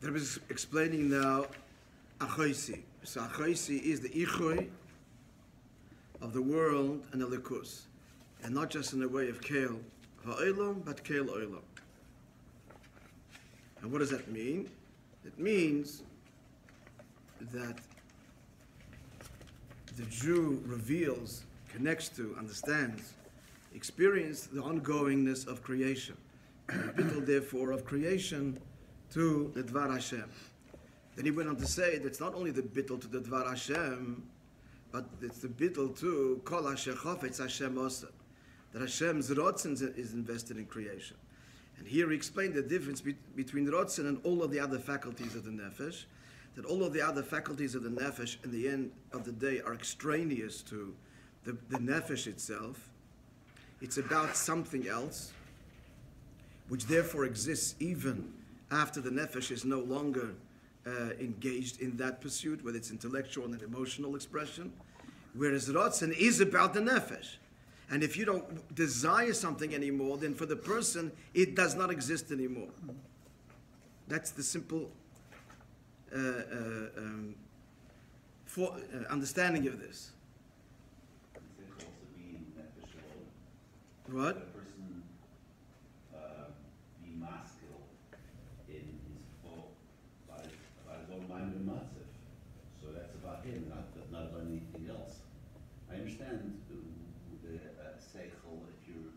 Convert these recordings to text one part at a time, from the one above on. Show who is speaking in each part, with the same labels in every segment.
Speaker 1: The Rabbi is explaining now Achoisi. So Achoisi is the Ichoy of the world and the Likus. And not just in the way of Keil Ha'olam, but Keil Olam. And what does that mean? It means that the Jew reveals, connects to, understands, experiences the ongoingness of creation. The bittul, therefore, of creation to the Dvar Hashem. Then he went on to say that it's not only the bittul to the Dvar Hashem, but it's the bittul to Kol Asher Chofetz Hashem Osa. That Hashem's Rotzen is invested in creation. And here he explained the difference between Rotzen and all of the other faculties of the Nefesh. That all of the other faculties of the Nefesh, in the end of the day, are extraneous to the Nefesh itself. It's about something else, which therefore exists even after the Nefesh is no longer engaged in that pursuit, whether it's intellectual and emotional expression. Whereas Rotzen is about the Nefesh. And if you don't desire something anymore, then for the person, it does not exist anymore. That's the simple understanding of this. What?
Speaker 2: A person be masculine in his thought by his own mind and matzif. So that's about him, not about anything else. I understand the seichel if you're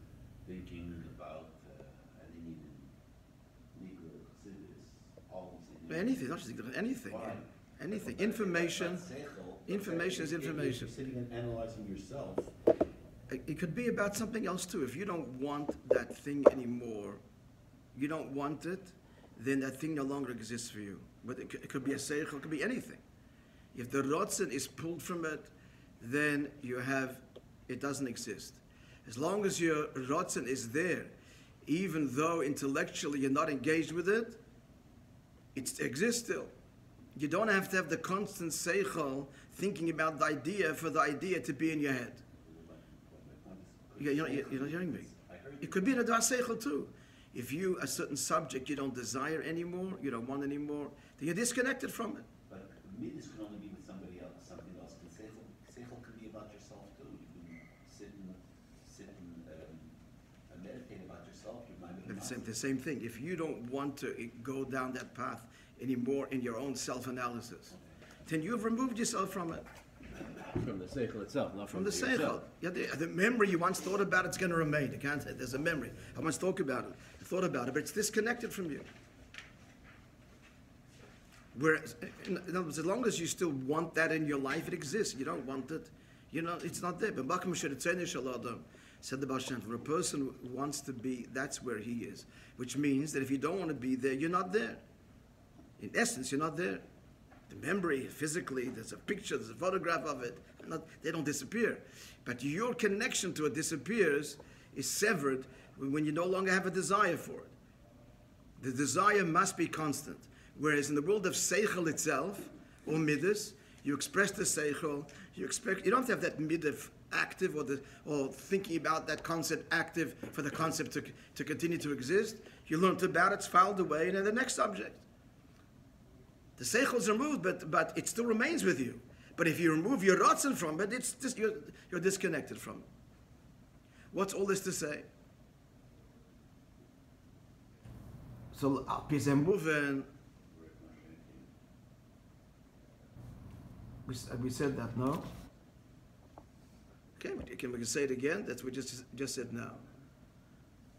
Speaker 2: thinking about any legal considers always
Speaker 1: anything, not just anything.
Speaker 2: Why?
Speaker 1: Anything.
Speaker 2: But
Speaker 1: Information. Information is
Speaker 2: if
Speaker 1: information.
Speaker 2: you're sitting and analyzing yourself.
Speaker 1: It could be about something else too. If you don't want that thing anymore, you don't want it, then that thing no longer exists for you. But it could be a seichel, it could be anything. If the rotzen is pulled from it, then it doesn't exist. As long as your rotzen is there, even though intellectually you're not engaged with it, it exists still. You don't have to have the constant seichel thinking about the idea for the idea to be in your head. You're not hearing me. It could be in a Dvar Seichel too. If a certain subject you don't desire anymore, you don't want anymore, then you're disconnected from it.
Speaker 2: But midas can only be with somebody else, something else. Seichel can be about yourself too. You can sit and meditate about yourself. Your mind
Speaker 1: The same thing. If you don't want to go down that path anymore in your own self-analysis, then you've removed yourself from it.
Speaker 3: From the seichel itself, not
Speaker 1: from the seichel. Yeah, the memory you once thought about, it's going to remain. You can't say there's a memory. I once thought about it, but it's disconnected from you. Whereas, in other words, as long as you still want that in your life, it exists. You don't want it, it's not there. But said the Baal Shem Tov, a person wants to be, that's where he is. Which means that if you don't want to be there, you're not there. In essence, you're not there. The memory, physically, there's a picture, there's a photograph of it. They don't disappear. But your connection to it disappears, is severed when you no longer have a desire for it. The desire must be constant. Whereas in the world of seichel itself, or midas, you express the seichel, you don't have to have that midah active or thinking about that concept active for the concept to continue to exist. You learned about it, it's filed away, and then the next subject. The seichel is removed, but it still remains with you. But if you remove your rotzen from it, it's just you're disconnected from it. What's all this to say? So, we said that, no? Okay, we can say it again. That's what we just said now.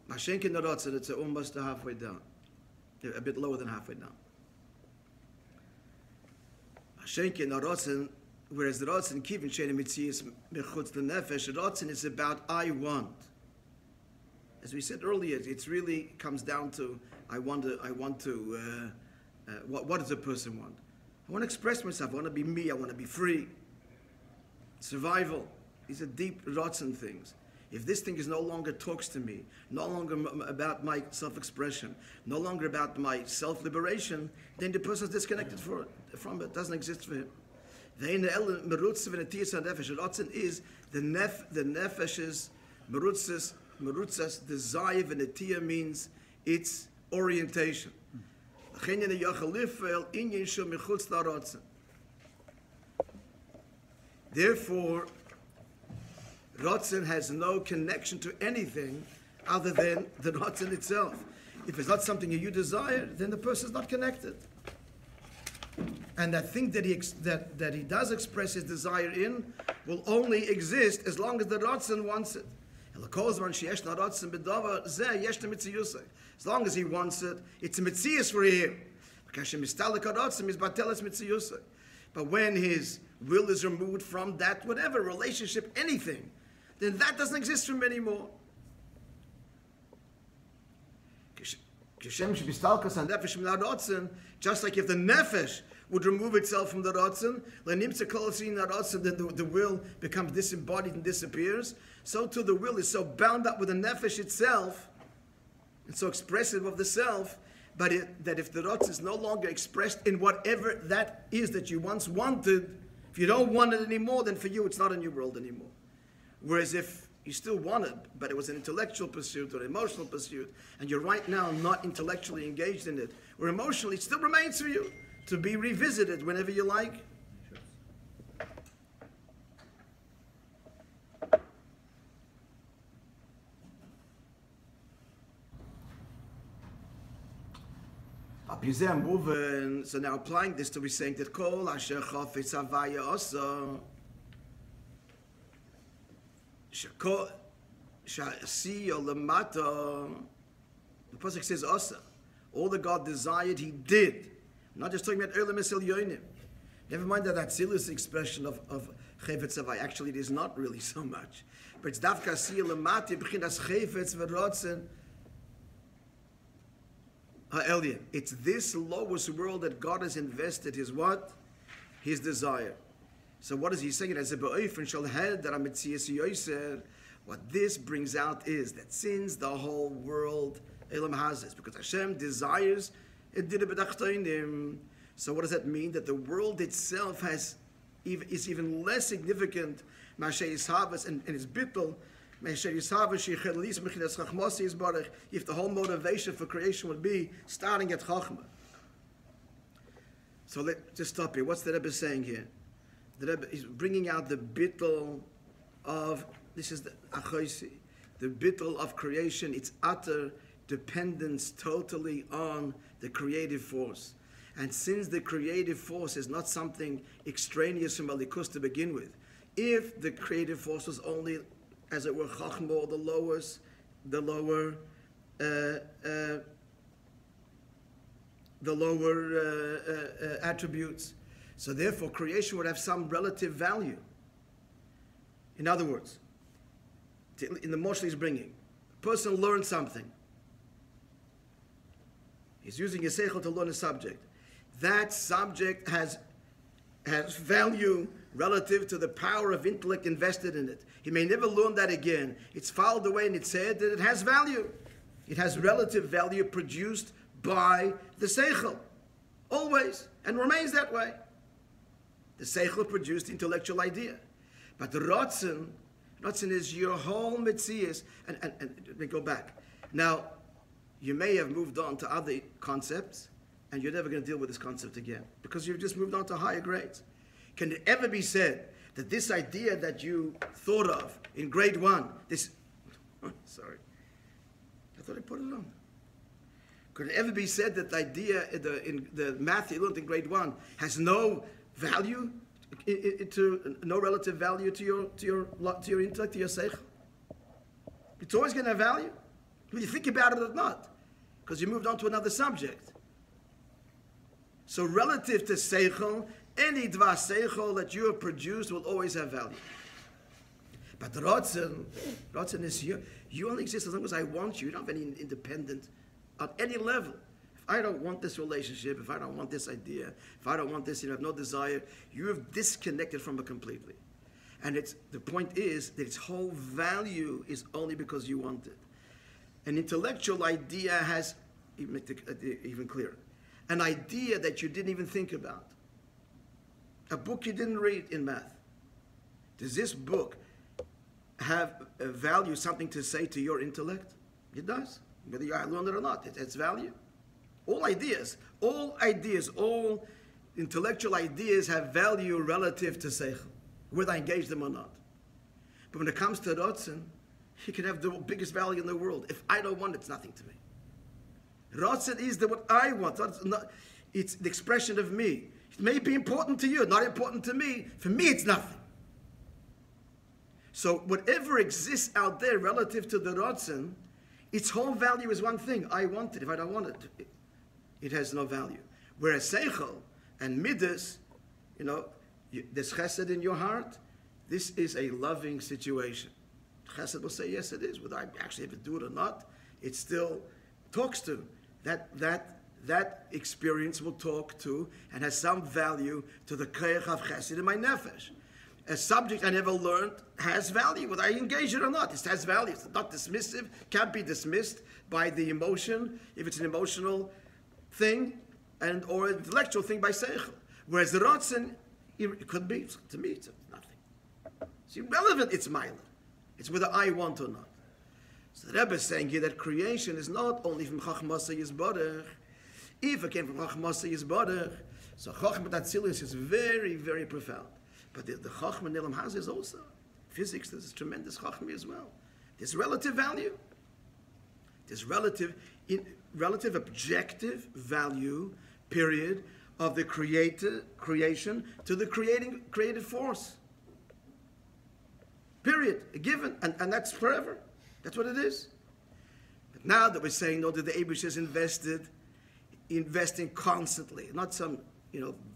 Speaker 1: Mashenkin the rotzen, it's almost halfway down, a bit lower than halfway down. Mashenkin the rotzen, whereas the rotzen kivin shein mitzias mechutz the nefesh, rotzen is about I want. As we said earlier, it really comes down to what does a person want? I want to express myself. I want to be me. I want to be free. Survival. These are deep rotzen things. If this thing is no longer talks to me, no longer about my self-expression, no longer about my self-liberation, then the person is disconnected from it. It doesn't exist for him. Rotzen is the nefesh's merutzas desire. V'netia means its orientation. Therefore, Ratzon has no connection to anything other than the Ratzon itself. If it's not something you desire, then the person is not connected. And that thing that he does express his desire in will only exist as long as the Ratzon wants it. As long as he wants it, it's a mitzias for him. But when his will is removed from that, whatever, relationship, anything, then that doesn't exist for him anymore. Just like if the nefesh would remove itself from the ratzon, then the will becomes disembodied and disappears. So too the will is so bound up with the nefesh itself, and so expressive of the self, but that if the ratzon is no longer expressed in whatever that is that you once wanted, if you don't want it anymore, then for you it's not a new world anymore. Whereas if you still want it, but it was an intellectual pursuit or an emotional pursuit, and you're right now not intellectually engaged in it, or emotionally, it still remains for you to be revisited whenever you like. So now applying this to be saying that Kol Asher Chafetz Havaya Osa the pasuk says Osa. All that God desired, He did. I'm not just talking about Olam Yonim. Never mind that Atzilus expression of Chafetz Havaya. Actually, it is not really so much. But it's Dafka Asiya Lamati B'chinas Chafetz V'Rotzen Ha'elyon. It's this lowest world that God has invested His what? His desire. So what is he saying? As a ba'ofen shall head that amitzias yoser. What this brings out is that since the whole world elam has this, because Hashem desires it did it b'tachtonim. So what does that mean? That the world itself is even less significant. Mashay Yishavas and his bittul. Mashay Yishavas sheichad lis mechinas chachmasi yisbarach. If the whole motivation for creation would be starting at chachma. So let's just stop here. What's the Rebbe saying here? The Rebbe is bringing out the bittul of, this is the achoisi, the bittul of creation, its utter dependence totally on the creative force. And since the creative force is not something extraneous from Alikus to begin with, if the creative force was only, as it were, chachma, or the lower attributes, so therefore creation would have some relative value. In other words, in the Moishe he's bringing, a person learns something. He's using his seichel to learn a subject. That subject has value relative to the power of intellect invested in it. He may never learn that again. It's filed away and it's said that it has value. It has relative value produced by the seichel, always, and remains that way. The seichel produced the intellectual idea. But the ratzon is your whole mitzias. And let me go back. Now, you may have moved on to other concepts, and you're never going to deal with this concept again, because you've just moved on to higher grades. Can it ever be said that this idea that you thought of in grade 1, sorry, I thought I put it on. Could it ever be said that the idea in the math you learned in grade 1 has no value, no relative value to your intellect, to your seichel? It's always going to have value, whether you think about it or not, because you moved on to another subject. So relative to seichel, any dva seichel that you have produced will always have value. But the ratzon is you only exist as long as I want you. You don't have any independent on any level. If I don't want this relationship, if I don't want this idea, if I don't want this, you have no desire, you have disconnected from it completely. And the point is that its whole value is only because you want it. An intellectual idea has, even clearer, an idea that you didn't even think about. A book you didn't read in math. Does this book have a value, something to say to your intellect? It does. Whether you learned it or not, it's value. All ideas, all intellectual ideas have value relative to seichel, whether I engage them or not. But when it comes to Ratzon, he can have the biggest value in the world. If I don't want it, it's nothing to me. Ratzon is what I want. It's the expression of me. It may be important to you, not important to me. For me, it's nothing. So whatever exists out there relative to the Ratzon, its whole value is one thing. I want it. If I don't want it, it has no value. Whereas Seichel and Midas, there's chesed in your heart. This is a loving situation. Chesed will say, yes, it is. Whether I actually have to do it or not, it still talks to. That experience will talk to and has some value to the koach of chesed in my nefesh. A subject I never learned has value, whether I engage it or not. It has value. It's not dismissive, can't be dismissed by the emotion, if it's an emotional thing, or an intellectual thing by seichel. Whereas the Ratzon, it could be, to me, it's nothing. It's irrelevant, it's mila. It's whether I want or not. So the Rebbe is saying here that creation is not only from Chachmasa Yisborech. If it came from Chachmasa Yisborech, so Chachmat Atzilus is very, very profound. But the Chachma Nilam Haz is also. Physics, there's tremendous Chachma as well. There's relative value. There's relative objective value, period, of the creation to the created force. Period. A given. And that's forever. That's what it is. But now that we're saying, no, that the Eibush is investing constantly, not some,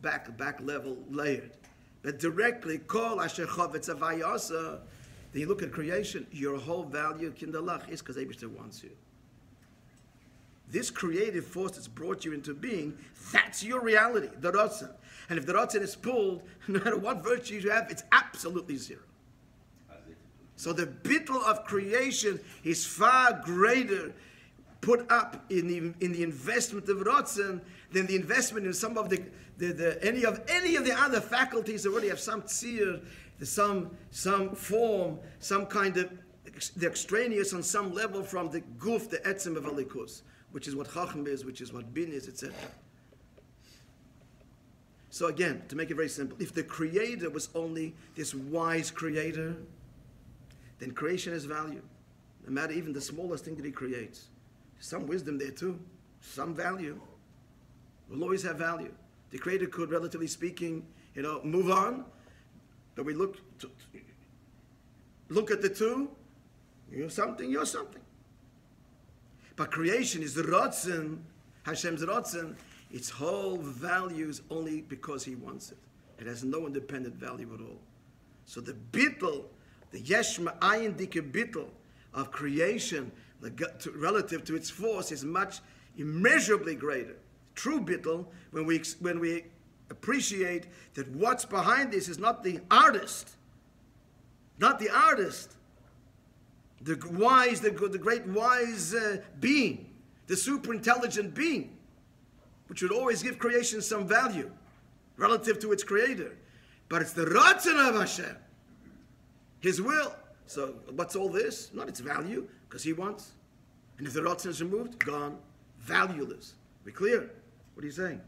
Speaker 1: back level layered, but directly, kol asher chavetz avayasa. Then you look at creation, your whole value, kindalach, is because Eibush wants you. This creative force that's brought you into being, that's your reality, the Ratzon. And if the Ratzon is pulled, no matter what virtue you have, it's absolutely zero. So the bittul of creation is far greater put up in the investment of Ratzon than the investment in some of any of the other faculties that already have some tzir, some form, some kind of the extraneous on some level from the guf, the etzem of alikus, which is what chacham is, which is what bin is, etc. So again, to make it very simple, if the creator was only this wise creator, then creation has value. No matter even the smallest thing that he creates. There's some wisdom there too. Some value. Will always have value. The creator could, relatively speaking, move on. But we look at the two. You're something. But creation is the Ratzon, Hashem's Ratzon. Its whole value is only because he wants it. It has no independent value at all. So the bittul, the yeshma ayin dike bittul of creation relative to its force is much immeasurably greater. True bittul, when we appreciate that what's behind this is not the artist, the wise, the great wise being, the super intelligent being, which would always give creation some value relative to its creator. But it's the Ratzon of Hashem, his will. So what's all this? Not its value, because he wants. And if the Ratzon is removed, gone, valueless. We clear? What are you saying?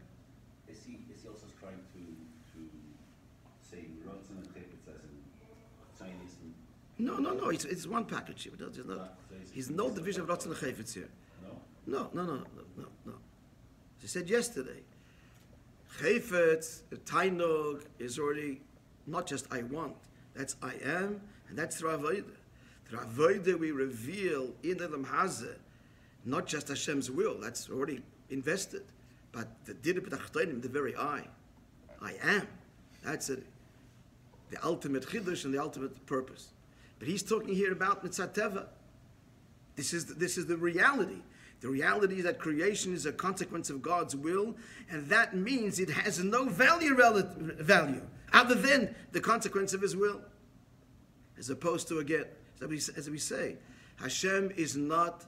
Speaker 2: Is he also trying to say Ratzon and Chayfetz as in Chinese?
Speaker 1: No. It's one package here. There's no division of Ratzon and Chayfetz here. No. As I said yesterday, Chayfetz, Tainug, is already not just I want. That's I am, and that's through Avodah. Through Avodah we reveal in the Hazeh not just Hashem's will, that's already invested, but the Dira B'Tachtonim, the very I am. That's it. The ultimate Chiddush and the ultimate purpose. But he's talking here about Mitzat Teva. This is the reality. The reality is that creation is a consequence of God's will, and that means it has no value other than the consequence of his will. As opposed to, again, as we say, Hashem is not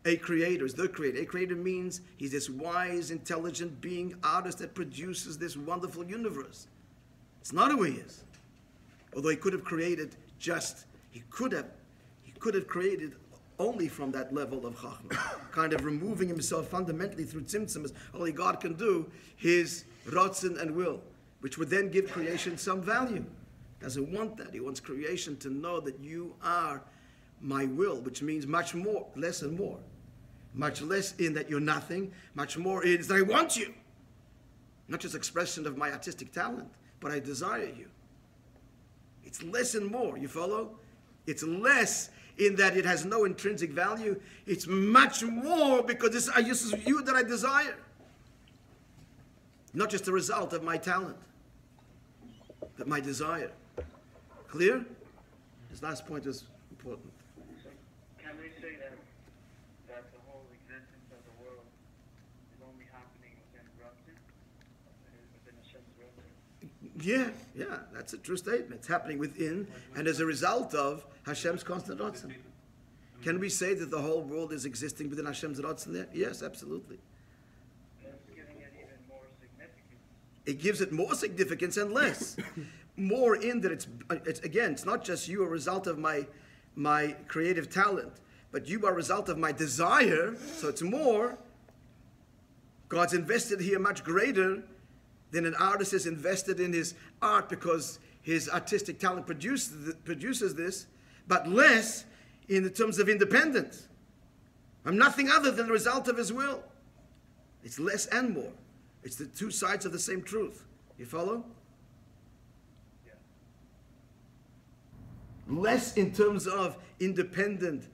Speaker 1: a creator, is the creator. A creator means he's this wise, intelligent being, artist that produces this wonderful universe. It's not who he is. Although he could have created he could have created only from that level of Chachma, kind of removing himself fundamentally through tzimtzum, as only God can do, his Ratzon and will, which would then give creation some value. Doesn't want that. He wants creation to know that you are my will, which means much more, less and more. Much less in that you're nothing, much more in that I want you. Not just expression of my artistic talent, but I desire you. It's less and more, you follow? It's less in that it has no intrinsic value. It's much more because this is you that I desire. Not just a result of my talent, but my desire. Clear? This last point is important.
Speaker 4: So can we say that the whole existence of the world is only happening within Ratzon? Within Hashem's Ratzon?
Speaker 1: Yeah, that's a true statement. It's happening within and as a result of Hashem's constant Ratzon. Can we say that the whole world is existing within Hashem's Ratzon there? Yes, absolutely.
Speaker 4: That's giving it even more significance.
Speaker 1: It gives it more significance and less. More in that it's not just you a result of my creative talent, but you are a result of my desire, so it's more. God's invested here much greater than an artist is invested in his art because his artistic talent produces this, but less in the terms of independence. I'm nothing other than the result of his will. It's less and more. It's the two sides of the same truth. You follow?
Speaker 4: Yeah.
Speaker 1: Less in terms of independent,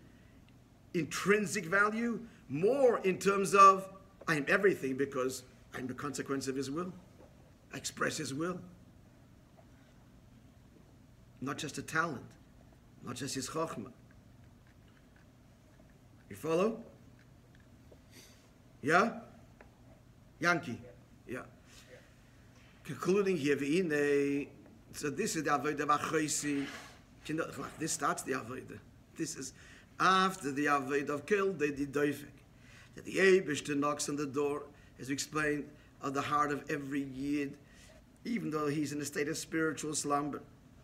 Speaker 1: intrinsic value, more in terms of I am everything because I'm the consequence of his will. I express his will. Not just a talent, not just his chokhmah. You follow? Yeah? Yankee? Yeah. Concluding here, so this is the avodah v'achoisi. This starts the avodah. This is after the avodah of kill, they did doifik. That the Eibishter knocks on the door, as we explained, of the heart of every Yid, even though he's in a state of spiritual slumber.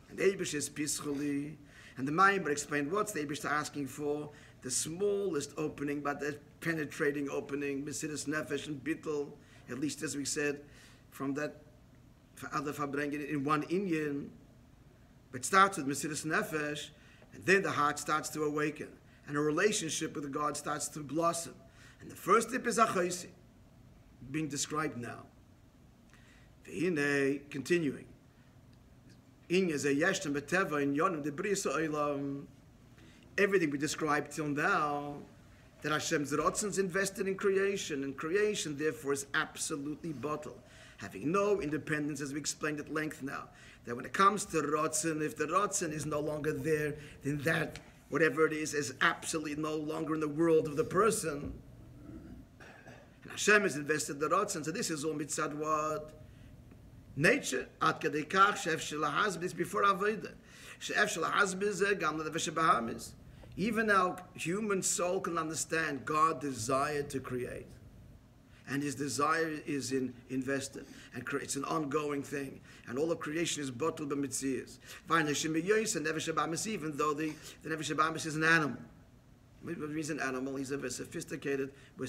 Speaker 1: And Eibish is peacefully. And the Maamer explained what's the Eibishter asking for? The smallest opening, but the penetrating opening, Mesiras Nefesh and Bittul, at least as we said, from that other Farbrengen in one Inyan. But it starts with Mesiras Nefesh, and then the heart starts to awaken, and a relationship with God starts to blossom. And the first tip is Achoisi, being described now. Continuing. Everything we described till now, that Hashem's Ratzon is invested in creation, and creation therefore is absolutely bottled, having no independence, as we explained at length now. That when it comes to Ratzon, if the Ratzon is no longer there, then that, whatever it is absolutely no longer in the world of the person. And Hashem has invested the Ratzon, so this is all mitzad what? Nature. Ad kadei kach she'ef shel ha'hazbis is before avodah. She'ef shel ha'hazbis gam l'nefesh bahamis. Even our human soul can understand God desired to create. And his desire is invested. And it's an ongoing thing. And all of creation is bottled by mitzias. Even though the nefesh bahamis is an animal. What means an animal? He's a sophisticated, we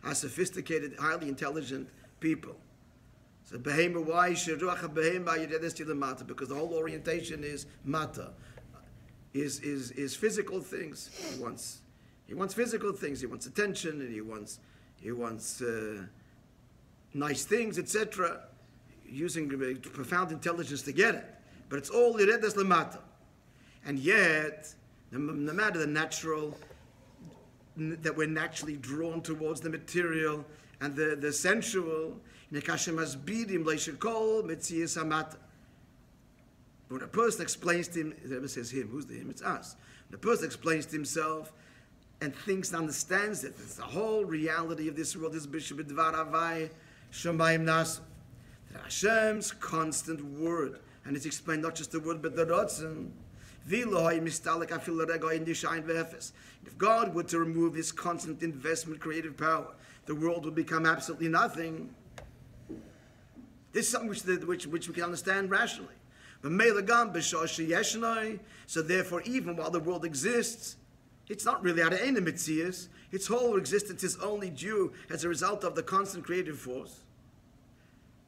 Speaker 1: are sophisticated, highly intelligent people. So behema, why sheruach behema yiredes mata? Because the whole orientation is mata, is physical things. He wants physical things. He wants attention, and he wants nice things, etc. Using profound intelligence to get it, but it's all yiredes lemata. And yet, no matter the natural, that we're naturally drawn towards the material and the sensual. When a person explains to him, the Rebbe says him, who's the him? It's us. When a person explains to himself and thinks and understands that it's the whole reality of this world is b'dvar havai shamayim nasu. That Hashem's constant word, and it's explained not just the word but the Ratzon. If God were to remove his constant investment, creative power, the world would become absolutely nothing. This is something which we can understand rationally. So therefore, even while the world exists, It's not really out of any mitzias. Its whole existence is only due as a result of the constant creative force,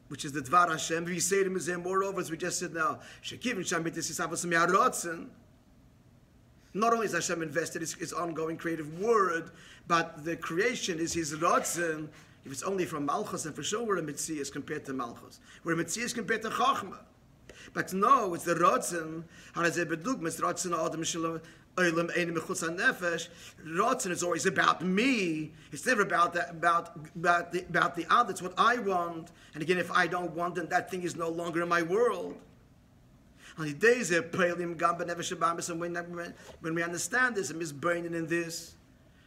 Speaker 1: which is the Dvar Hashem. We say to him, moreover, as we just said now, not only is Hashem invested his ongoing creative word, but the creation is his Ratzon. If it's only from Malchus, and for sure we're a Metzias compared to Malchus. We're a Metzias compared to Chachma. But no, it's the Ratzon. Ratzon is always about me. It's never about the other. It's what I want. And again, if I don't want, then that thing is no longer in my world. On the days of Peilim, Gamba, Never Shabbamis, and when we understand this and misburning in this,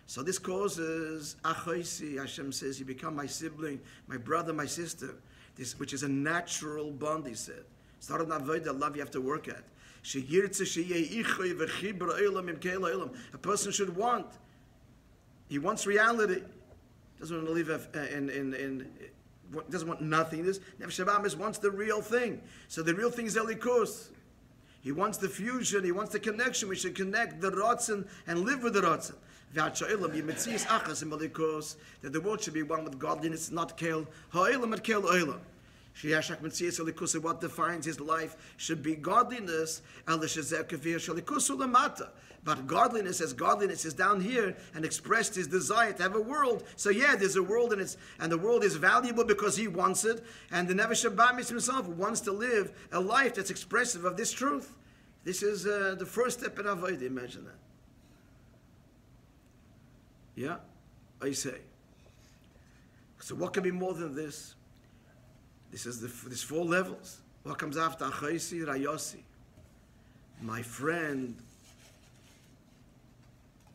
Speaker 1: so this causes Achoisi. Hashem says, you become my sibling, my brother, my sister. This, which is a natural bond, he said. It's not an avodah love you have to work at. A person should want. He wants reality. Doesn't want to live doesn't want nothingness. Nefesh Habamis wants the real thing. So the real thing is Elikus. He wants the fusion. He wants the connection. We should connect the Ratzon and live with the Ratzon. That the world should be one with godliness, not Kel Ha'olam, but Kel Olam. What defines his life should be godliness. But godliness, as godliness is down here and expressed his desire to have a world. So yeah, there's a world and the world is valuable because he wants it. And the Nefesh Habamis himself wants to live a life that's expressive of this truth. This is the first step in Avodah. Imagine that. Yeah, I say. So what can be more than this? This is this 4 levels. What comes after Achaisi, Rayosi? My friend,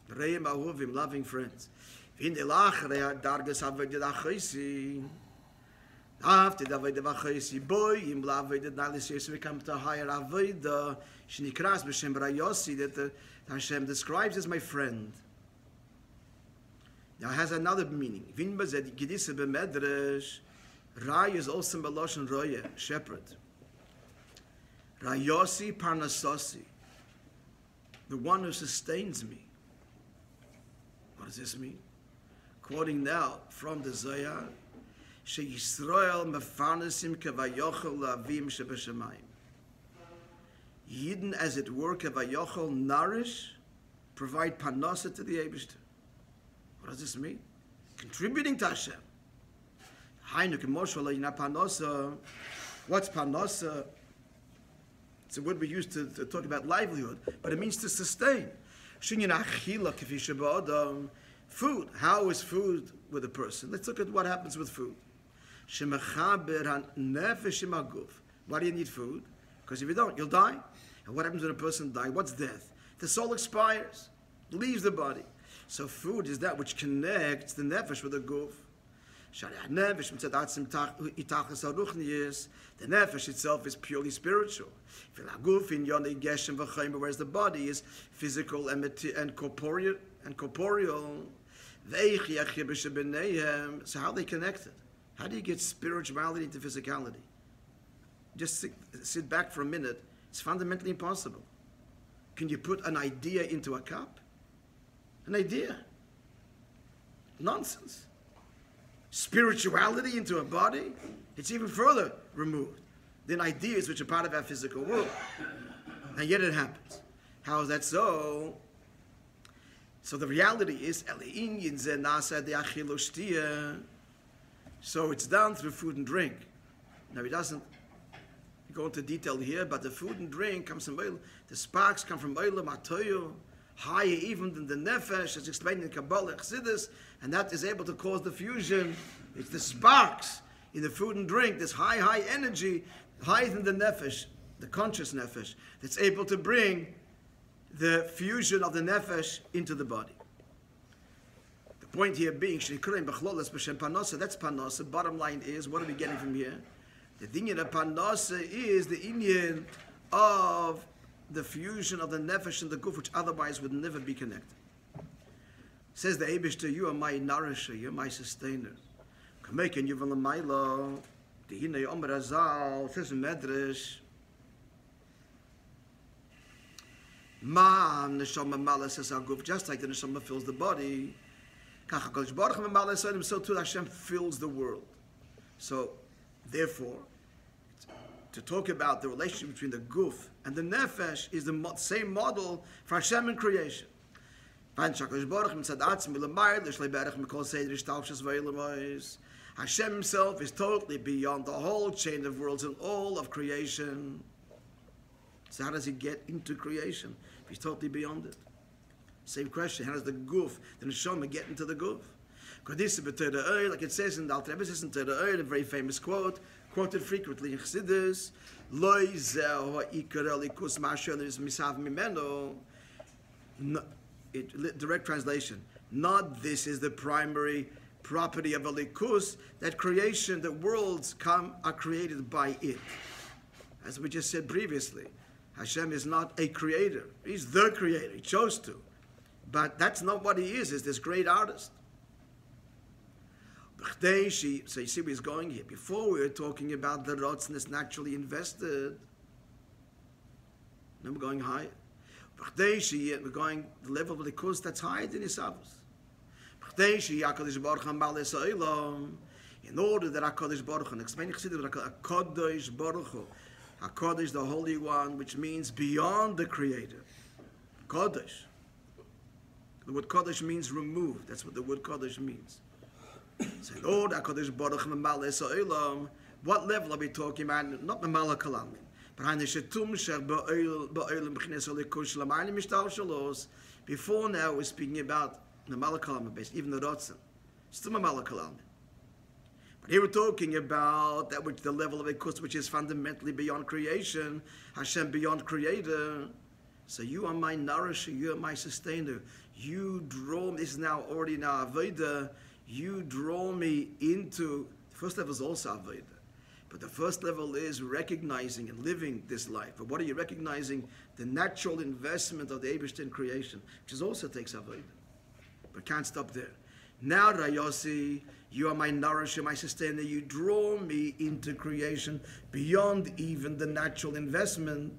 Speaker 1: Reim Ahuvim, loving friends. In the Lachre, Dargas Avodah Achaisi. After the Avodah Achaisi, boy, in Avodah Nalis, we come to a higher Avodah, Shnikras B'Shem Rayosi, that Hashem describes as my friend. Now it has another meaning. Vinba Zed Gidisa B'Medrash. Rai is also Beloshen Roya, shepherd. Rayosi Parnasosi, the one who sustains me. What does this mean? Quoting now from the Zohar, She Yisrael mefarnesim kevayochel la'avim shebeshamayim. Yidden, as it were, kevayochel, nourish, provide parnasa to the Eibishter. What does this mean? Contributing to Hashem. What's parnasa? It's a word we use to talk about livelihood, but it means to sustain. Food. How is food with a person? Let's look at what happens with food. Why do you need food? Because if you don't, you'll die. And what happens when a person dies? What's death? The soul expires, leaves the body. So food is that which connects the nefesh with the guf. The nefesh itself is purely spiritual, whereas the body is physical and corporeal. So how are they connected? How do you get spirituality into physicality? Just sit back for a minute. It's fundamentally impossible. Can you put an idea into a cup? An idea. Nonsense. Spirituality into a body, it's even further removed than ideas which are part of our physical world. And yet it happens. How is that so? So the reality is, so it's done through food and drink. Now he doesn't go into detail here, but the food and drink comes from oil. The sparks come from oil, matoyo, higher even than the nefesh, as explained in Kabbalah, Chassidus, and that is able to cause the fusion. It's the sparks in the food and drink, this high energy, higher than the nefesh, the conscious nefesh, that's able to bring the fusion of the nefesh into the body. The point here being, that's parnasa. Bottom line is, what are we getting from here? The inyan of parnasa is the inyan of the fusion of the nefesh and the guf, which otherwise would never be connected. Says the Eibishter, you are my nourisher, you're my sustainer. Kamekin yuval l'maylo, dehine omer azal, says in Medrash, Man neshama malas es aguf, just like the neshama fills the body. Kach HaKadosh Baruch Hu malas olim, so too Hashem fills the world. So, therefore, to talk about the relationship between the guf and the nefesh is the same model for Hashem in creation. Hashem himself is totally beyond the whole chain of worlds and all of creation. So how does he get into creation if he's totally beyond it? Same question, how does the guf, the neshama, get into the guf? Like it says in the Alter Rebbe, says in a very famous quote, quoted frequently in Chassidus, direct translation, not this is the primary property of a likus, that creation, the worlds are created by it. As we just said previously, Hashem is not a creator. He's the creator. He chose to. But that's not what he is this great artist. So you see where he's going here. Before we were talking about the rotznes naturally invested. Now we're going higher. We're going the level of the course that's higher than Isavos. In order that HaKadosh Baruch Hu, explain HaKadosh Baruch Hu, HaKadosh, the Holy One, which means beyond the Creator. Kodesh. The word Kodesh means removed. That's what the word Kodesh means. So in order HaKadosh Baruch Hu, what level are we talking about? Not Mamala Kalamim. Before now, we're speaking about Mamala Kalamim based, even the Rotzen. Still Mamala Kalamim. But here we're talking about that which the level of a kus which is fundamentally beyond creation, Hashem beyond creator. So you are my nourisher, you are my sustainer. You draw me, this is now already now Avodah, you draw me into, the first level is also Avodah. But the first level is recognizing and living this life. But what are you recognizing? The natural investment of the Eibishter in creation, which also takes Avodah. But can't stop there. Now, Rayosi, you are my nourisher, my sustainer. You draw me into creation beyond even the natural investment,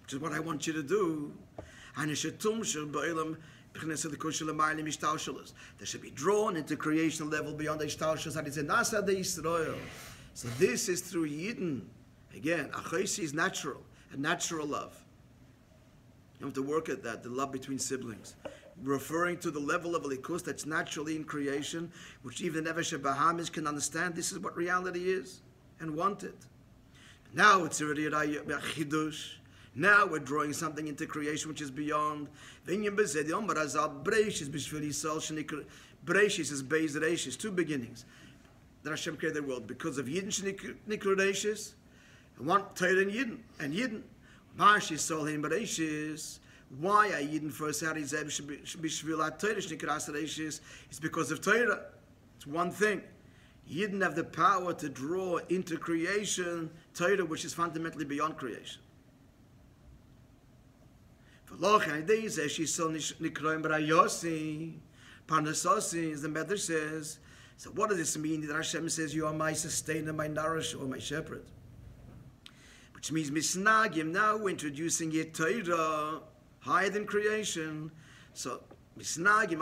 Speaker 1: which is what I want you to do. They should be drawn into creation level beyond the Ishtalshus. And it's a Nasa de Yisrael. So this is through Yidden. Again, Achoisi is natural, a natural love. You have to work at that, the love between siblings. Referring to the level of a likus that's naturally in creation, which even the Nefesh Bahamis can understand. This is what reality is and want it. Now it's already a chidush. Now we're drawing something into creation which is beyond. Breishis is Beis Reishis, two beginnings. That Hashem created the world because of Yidden Nikru Reishis, and one Torah and Yidden. And Yidden, Marshi Sol Him Reishis. Why are Yidden first out? Should be Shvilat Torah Nikras Reishis. It's because of Torah. It's one thing. Yidden have the power to draw into creation Torah, which is fundamentally beyond creation. Parnasosi, as the Medrash says. So what does this mean that Hashem says, you are my sustainer, my nourisher, or my shepherd? Which means Misnagim, now we're introducing yet Torah, higher than creation. So Misnagim,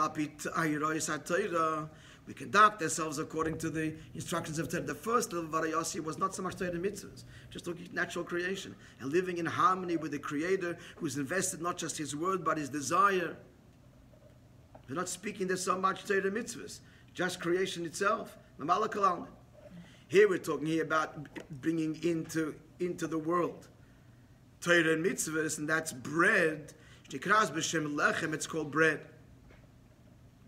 Speaker 1: Torah, we conduct ourselves according to the instructions of Torah. The first level of Varayasi was not so much Torah mitzvahs, just looking at natural creation and living in harmony with the Creator who's invested not just His word but His desire. We're not speaking there so much Torah mitzvahs, just creation itself. Here we're talking about bringing into the world Torah and mitzvahs, and that's bread. It's called bread.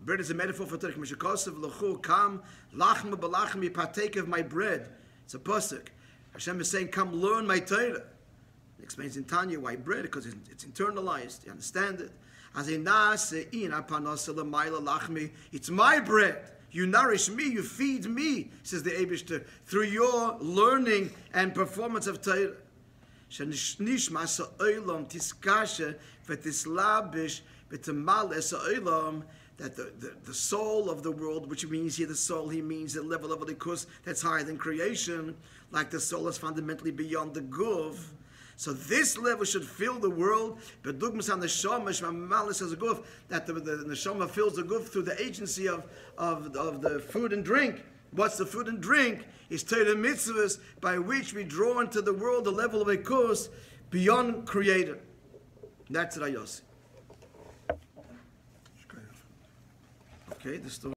Speaker 1: Bread is a metaphor for Torah. Come, lachma balachmi, partake of my bread. It's a pasuk. Hashem is saying, come learn my Torah. It explains in Tanya why bread, because it's internalized. You understand it. It's my bread. You nourish me, you feed me, says the Eibishter, through your learning and performance of Torah. That the soul of the world, which means here the soul, he means the level of a likus that's higher than creation, like the soul is fundamentally beyond the guf. So this level should fill the world. That the neshama fills the guf through the agency of the food and drink. What's the food and drink? Is Torah mitzvahs by which we draw into the world the level of a course beyond creator. That's Rayos. Okay, the story.